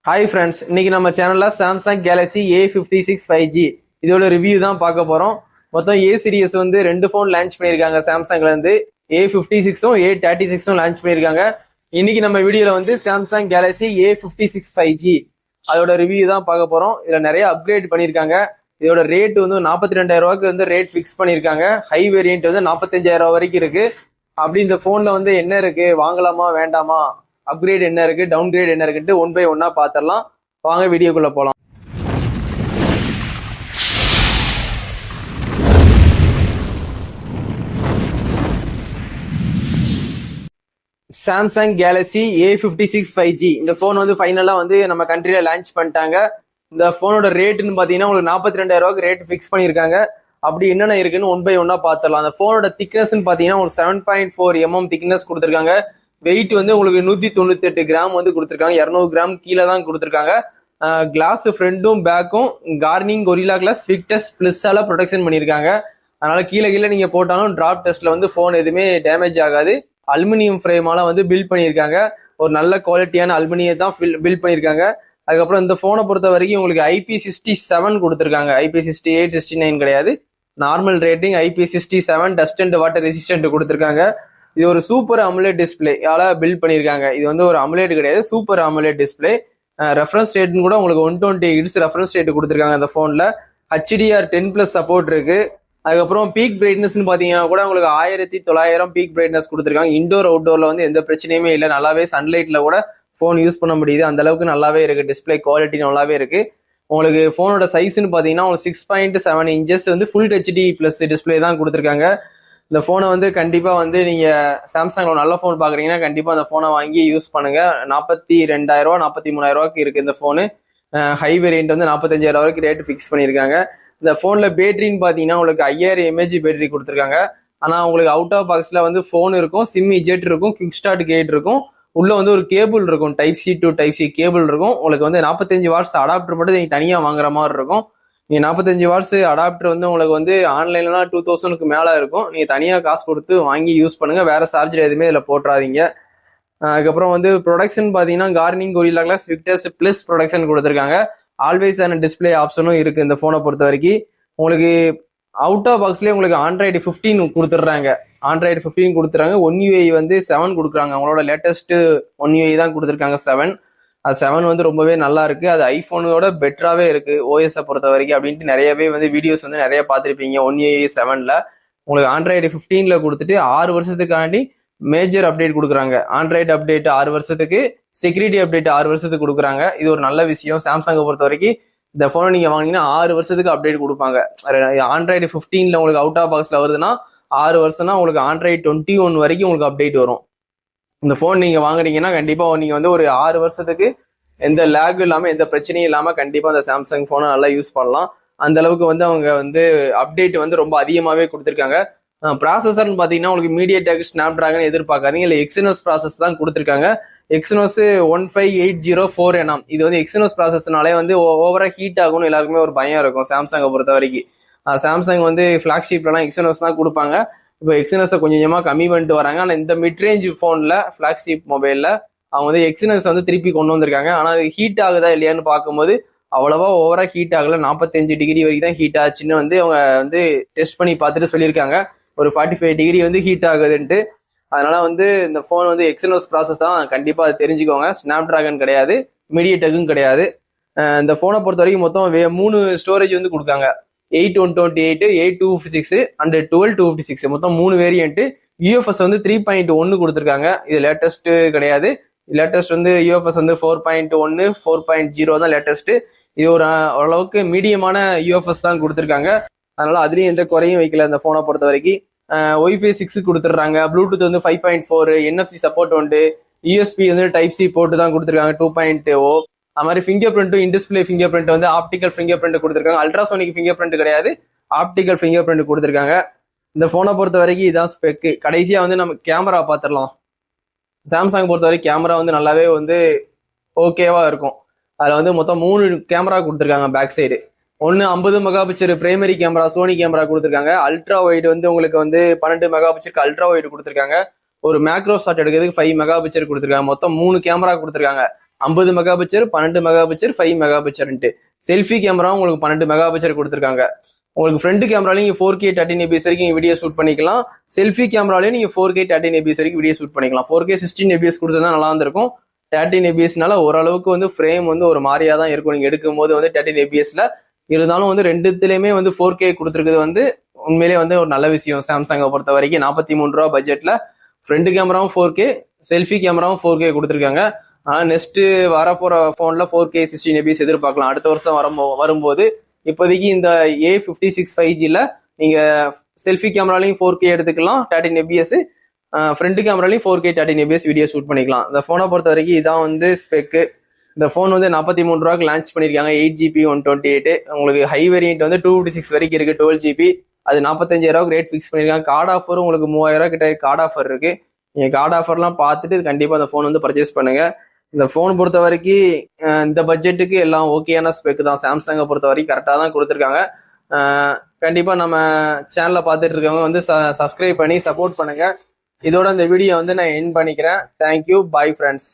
Hi friends, இன்னைக்கு நம்ம சேனல்ல சாம்சங் கேலக்ஸி A56 5G இதோட ரிவ்யூ தான் பார்க்க போறோம். மொத்தம் ஏ சீரியஸ் வந்து ரெண்டு ஃபோன் லான்ச் பண்ணியிருக்காங்க. சாம்சங்ல இருந்து A56ம் A36ம் லான்ச் பண்ணியிருக்காங்க. இன்னைக்கு நம்ம வீடியோல வந்து சாம்சங் கேலக்ஸி A56 5G அதோட ரிவ்யூ தான் பார்க்க போறோம். இதுல நிறைய அப்கிரேட் பண்ணியிருக்காங்க. இதோட ரேட் வந்து 42,000 ரூபாய்க்கு வந்து ரேட் ஃபிக்ஸ் பண்ணியிருக்காங்க. ஹை வேரியன்ட் வந்து 45,000 வரைக்கும் இருக்கு. அப்படி இந்த போன்ல வந்து என்ன இருக்கு, வாங்கலாமா வேண்டாமா, அப்கிரேட் என்ன இருக்கு, டவுன் கிரேட் என்ன இருக்குன்ட்டு ஒன் பை ஒன்னா பாத்திரலாம். வாங்க வீடியோக்குள்ள போலாம். சாம்சங் கேலக்ஸி A56 5G இந்த போன் வந்து ஃபைனலா வந்து நம்ம கண்ட்ரில லான்ச் பண்ணிட்டாங்க. இந்த போனோட ரேட்னு பாத்தீங்கன்னா உங்களுக்கு 42,000 ரூபாய்க்கு ரேட் ஃபிக்ஸ் பண்ணிருக்காங்க. அப்படி என்னென்ன இருக்குன்னு ஒன் பை ஒன்னா பாத்திரலாம். அந்த போனோட திக்னஸ் பாத்தீங்கன்னா ஒரு 7.4 mm திக்னஸ் கொடுத்துருக்காங்க. வெயிட் வந்து உங்களுக்கு 198 கிராம் வந்து கொடுத்துருக்காங்க. 200 கிராம் கீழே தான் கொடுத்துருக்காங்க. கிளாஸ் ஃப்ரண்டும் பேக்கும் கார்னிங் கொரில்லா கிளாஸ் ஸ்விக்டஸ் பிளஸ்ஸால ப்ரொடெக்ஷன் பண்ணியிருக்காங்க. அதனால கீழே நீங்க போட்டாலும் டிராப் டெஸ்ட்ல வந்து போன் எதுவுமே டேமேஜ் ஆகாது. அலுமினியம் ஃப்ரேமால வந்து பில்ட் பண்ணியிருக்காங்க. ஒரு நல்ல குவாலிட்டியான அலுமினியம் தான் பில்ட் பண்ணியிருக்காங்க. அதுக்கப்புறம் இந்த போனை பொறுத்த வரைக்கும் உங்களுக்கு IP67 கொடுத்துருக்காங்க. IP68 69 கிடையாது. Normal rating IP67 dust and water resistant கொடுத்துருக்காங்க. இது ஒரு சூப்பர் அமுலேட் டிஸ்பிளே பில்ட் பண்ணியிருக்காங்க. இது வந்து ஒரு அமுலேட் கிடையாது, சூப்பர் அமுலேட் டிஸ்பிளே. ரெஃபரன்ஸ் ரேட்னு கூட உங்களுக்கு 120 ஹெர்ட்ஸ் ரெஃபரன்ஸ் ரேட் கொடுத்துருக்காங்க. அந்த போன்ல HDR10+ சப்போர்ட் இருக்கு. அதுக்கப்புறம் பீக் பிரைட்னஸ் பாத்தீங்கன்னா கூட உங்களுக்கு 1900 பீக் பிரைட்னஸ் கொடுத்துருக்காங்க. இண்டோர் அவுட்டோர்ல வந்து எந்த பிரச்சனையுமே இல்லை. நல்லாவே சன்லைட்ல கூட போன் யூஸ் பண்ண முடியுது. அந்த அளவுக்கு நல்லாவே இருக்கு. டிஸ்பிளே குவாலிட்டி நல்லாவே இருக்கு. உங்களுக்கு போனோட சைஸ்ன்னு பாத்தீங்கன்னா உங்களுக்கு 6.7 இன்ச்சஸ் வந்து ஃபுல் HD+ டிஸ்பிளே தான் கொடுத்துருக்காங்க. இந்த போனை வந்து கண்டிப்பா வந்து நீங்க சாம்சங்ல நல்ல போன் பாக்குறீங்கன்னா கண்டிப்பா அந்த போனை வாங்கி யூஸ் பண்ணுங்க. 42,000 43,000 ரூபாய்க்கு இருக்கு இந்த போனு. ஹை வேரியன்ட் வந்து 45,000 வரைக்கும் ரேட் ஃபிக்ஸ் பண்ணியிருக்காங்க. இந்த போன்ல பேட்டரின்னு பாத்தீங்கன்னா உங்களுக்கு 5000 mAh பேட்டரி கொடுத்துருக்காங்க. ஆனா உங்களுக்கு அவுட் ஆஃப் பாக்ஸ்ல வந்து போன் இருக்கும், சிம் இஜெக்ட் இருக்கும், குவிக் ஸ்டார்ட் கேட் இருக்கும். உள்ள வந்து ஒரு கேபிள் இருக்கும், Type-C to Type-C கேபிள் இருக்கும். உங்களுக்கு வந்து 45 வாட்ஸ் அடாப்டர் மட்டும் நீங்க தனியா வாங்குற மாதிரி இருக்கும். நீங்க 45 வாட்ஸ் அடாப்டர் வந்து உங்களுக்கு வந்து ஆன்லைன்லாம் 2000க்கு மேல இருக்கும். நீங்க தனியா காசு கொடுத்து வாங்கி யூஸ் பண்ணுங்க. வேற சார்ஜர் எதுவுமே இதுல போட்டுறாதீங்க. அதுக்கப்புறம் வந்து ப்ரொடக்ஷன் பாத்தீங்கன்னா Corning Gorilla glass Victus plus protection கொடுத்துருக்காங்க. ஆல்வேஸ் ஆன டிஸ்பிளே ஆப்ஷனும் இருக்கு இந்த போனை பொறுத்த வரைக்கும். உங்களுக்கு அவுட் ஆஃப் பாக்ஸ்லேயே உங்களுக்கு Android 15 கொடுத்துட்றாங்க. Android 15 கொடுத்துறாங்க. ஒன் UI வந்து 7 கொடுக்குறாங்க. அவங்களோட லேட்டஸ்ட் ஒன் UI தான் கொடுத்துருக்காங்க 7. அது 7 வந்து ரொம்பவே நல்லா இருக்கு. அது ஐபோனோட பெட்டராகவே இருக்கு OS பொறுத்த வரைக்கும் அப்படின்ட்டு நிறையவே வந்து வீடியோஸ் வந்து நிறைய பார்த்துருப்பீங்க. ஒன் UI 7ல உங்களுக்கு Android 15ல கொடுத்துட்டு 6 வருஷத்துக்காண்டி மேஜர் அப்டேட் கொடுக்குறாங்க. ஆண்ட்ராய்டு அப்டேட் 6 வருஷத்துக்கு, செக்யூரிட்டி அப்டேட் 6 வருஷத்துக்கு கொடுக்குறாங்க. இது ஒரு நல்ல விஷயம். சாம்சங்கை பொறுத்த வரைக்கும் இந்த போனை நீங்க வாங்கினீங்கன்னா 6 வருஷத்துக்கு அப்டேட் கொடுப்பாங்க. Android 15ல உங்களுக்கு அவுட் ஆஃப் பாக்ஸ்ல வருதுன்னா 6 வருஷம்னா உங்களுக்கு Android 21 வரைக்கும் உங்களுக்கு அப்டேட் வரும். இந்த போன் நீங்க வாங்குறீங்கன்னா கண்டிப்பா நீங்க வந்து ஒரு 6 வருஷத்துக்கு எந்த லேக் இல்லாம எந்த பிரச்சனையும் இல்லாம கண்டிப்பா அந்த சாம்சங் போனை நல்லா யூஸ் பண்ணலாம். அந்த அளவுக்கு வந்து அவங்க வந்து அப்டேட் வந்து ரொம்ப அதிகமாவே கொடுத்துருக்காங்க. ப்ராசஸர்னு பாத்தீங்கன்னா உங்களுக்கு MediaTek Snapdragon எதிர்பார்க்காதீங்க. இல்லை எக்ஸினோஸ் ப்ராசஸ் தான் கொடுத்துருக்காங்க. Exynos 15804nm. இது வந்து எக்ஸினோஸ் ப்ராசஸ்னாலே வந்து ஓவரா ஹீட் ஆகும்னு எல்லாருக்குமே ஒரு பயம் இருக்கும் சாம்சங்கை பொறுத்த வரைக்கும். சாம்சங் வந்து ஃபிளாக்ஷிப்லாம் எக்ஸினோஸ் தான் கொடுப்பாங்க. இப்போ எக்ஸினோஸை கொஞ்சம் கொஞ்சமா கம்மி பண்ணிட்டு வராங்க. ஆனால் இந்த மிட்ரேஞ்ச் போன்ல ஃபிளாக்ஷிப் மொபைல்ல அவங்க வந்து எக்ஸினோஸ் வந்து திருப்பி கொண்டு வந்திருக்காங்க. ஆனால் அது ஹீட் ஆகுதா இல்லையான்னு பார்க்கும்போது அவ்வளவா ஓவரா ஹீட் ஆகல. 45 டிகிரி வரைக்கும் தான் ஹீட் ஆச்சுன்னு வந்து அவங்க வந்து டெஸ்ட் பண்ணி பார்த்துட்டு சொல்லியிருக்காங்க. ஒரு 45 டிகிரி வந்து ஹீட் ஆகுதுன்ட்டு. அதனால வந்து இந்த போன் வந்து எக்ஸினோஸ் ப்ராசஸ் தான், கண்டிப்பா அது தெரிஞ்சுக்கோங்க. ஸ்னாப்டிராகன் கிடையாது, MediaTek கிடையாது. இந்த போனை பொறுத்த வரைக்கும் மொத்தம் 3 ஸ்டோரேஜ் வந்து கொடுக்காங்க. 8 128, 8 256 அண்ட் 12 256 மொத்தம் 3 வேரியன்ட். UFS வந்து 3.1 கொடுத்துருக்காங்க. இது லேட்டஸ்ட் கிடையாது. லேட்டஸ்ட் வந்து UFS வந்து 4.1 4.0 தான் லேட்டஸ்ட். இது ஒரு ஓரளவுக்கு மீடியமான UFS தான் கொடுத்துருக்காங்க. அதனால அதுலயும் எந்த குறையும் வைக்கல இந்த போனை பொறுத்த வரைக்கும். Wi-Fi 6 கொடுத்துட்றாங்க. ப்ளூடூத் வந்து 5.4, NFC சப்போர்ட் உண்டு. USB வந்து Type-C போட்டு தான் கொடுத்துருக்காங்க 2.0. அது மாதிரி ஃபிங்கர் பிரிண்ட்டும் இன்டிஸ்பிளே ஃபிங்கர் பிரிண்ட் வந்து ஆப்டிக்கல் ஃபிங்கர் பிரிண்ட் கொடுத்துருக்காங்க. அல்ட்ராசோனிக் ஃபிங்கர் பிரிண்ட் கிடையாது, ஆப்டிக்கல் ஃபிங்கர் பிரிண்ட் கொடுத்துருக்காங்க. இந்த போனை பொறுத்த வரைக்கும் இதான் ஸ்பெக். கடைசியா வந்து நம்ம கேமரா பார்த்துடலாம். சாம்சங் பொறுத்த வரைக்கும் கேமரா வந்து நல்லாவே வந்து ஓகேவா இருக்கும். அதுல வந்து மொத்தம் 3 கேமரா கொடுத்துருக்காங்க பேக் சைடு. ஒன்னு 50 megapixel primary camera Sony camera கொடுத்துருக்காங்க. அல்ட்ரா வைடு வந்து உங்களுக்கு வந்து 12 மெகாபிக்சல் அல்ட்ரா வைடு கொடுத்துருக்காங்க. ஒரு மேக்ரோ ஷாட் எடுக்கிறதுக்கு 5 மெகாபிக்சல் கொடுத்துருக்காங்க. மொத்தம் 3 கேமரா கொடுத்துருக்காங்க. 50 mega pixel, 12 mega pixel, 5 mega பிக்சர்ன்ட்டு. செல்ஃபி கேமரா உங்களுக்கு 12 மெகா பிக்சர் கொடுத்துருக்காங்க. உங்களுக்கு ஃப்ரண்ட் கேமராலையும் நீங்க 4K 13 APS வரைக்கும் நீங்க வீடியோ ஷூட் பண்ணிக்கலாம். செல்ஃபி கேமராலையும் நீங்க 4K 13 APS வரைக்கும் வீடியோ ஷூட் பண்ணிக்கலாம். 4K 16 APS கொடுத்தா நல்லா இருந்திருக்கும். 13 APSனால ஓரளவுக்கு வந்து ஃப்ரேம் வந்து ஒரு மாதிரியா தான் இருக்கும் நீங்க எடுக்கும் போது வந்து 13 APSல. இருந்தாலும் வந்து ரெண்டுத்துலயுமே வந்து 4K கொடுத்துருக்குது வந்து உண்மையிலேயே வந்து ஒரு நல்ல விஷயம். சாம்சங்கை பொறுத்த வரைக்கும் 43 ரூபா பட்ஜெட்ல ஃப்ரண்ட் கேமராவும் 4K, செல்ஃபி கேமராவும் 4K கொடுத்துருக்காங்க. ஆனா நெக்ஸ்ட் வர போற போன்ல 4K 16 APS எதிர்பார்க்கலாம் அடுத்த வருஷம் வரும்போது. இப்போதைக்கு இந்த A56 5Gல நீங்க செல்ஃபி கேமராலையும் 4K எடுத்துக்கலாம் 13 APS, ஃப்ரண்ட் கேமராலையும் 4K 13 APS வீடியோ ஷூட் பண்ணிக்கலாம். இந்த போனை பொறுத்த வரைக்கும் இதான் வந்து ஸ்பெக்கு. இந்த போன் வந்து 43 ரூபாய்க்கு லான்ச் பண்ணிருக்காங்க. 8GB 128. உங்களுக்கு ஹை வேரியன்ட் வந்து 256 வரைக்கும் இருக்கு 12GB. அது 45,000 ரேட் ஃபிக்ஸ் பண்ணிருக்காங்க. கார்டு ஆஃபர் உங்களுக்கு 3000 கிட்ட கார்டு ஆஃபர் இருக்கு. நீங்க கார்டு ஆஃபர்லாம் பார்த்துட்டு கண்டிப்பா அந்த போன் வந்து பர்ச்சேஸ் பண்ணுங்க. இந்த போன் பொறுத்த வரைக்கும் இந்த பட்ஜெட்டுக்கு எல்லாம் ஓகேயான ஸ்பெக் தான். சாம்சங்கை பொறுத்த வரைக்கும் கரெக்டாக தான் கொடுத்துருக்காங்க. கண்டிப்பா நம்ம சேனலை பார்த்துட்டு இருக்கவங்க வந்து சப்ஸ்கிரைப் பண்ணி சப்போர்ட் பண்ணுங்க. இதோட இந்த வீடியோ வந்து நான் எண்ட் பண்ணிக்கிறேன். Thank you, bye friends.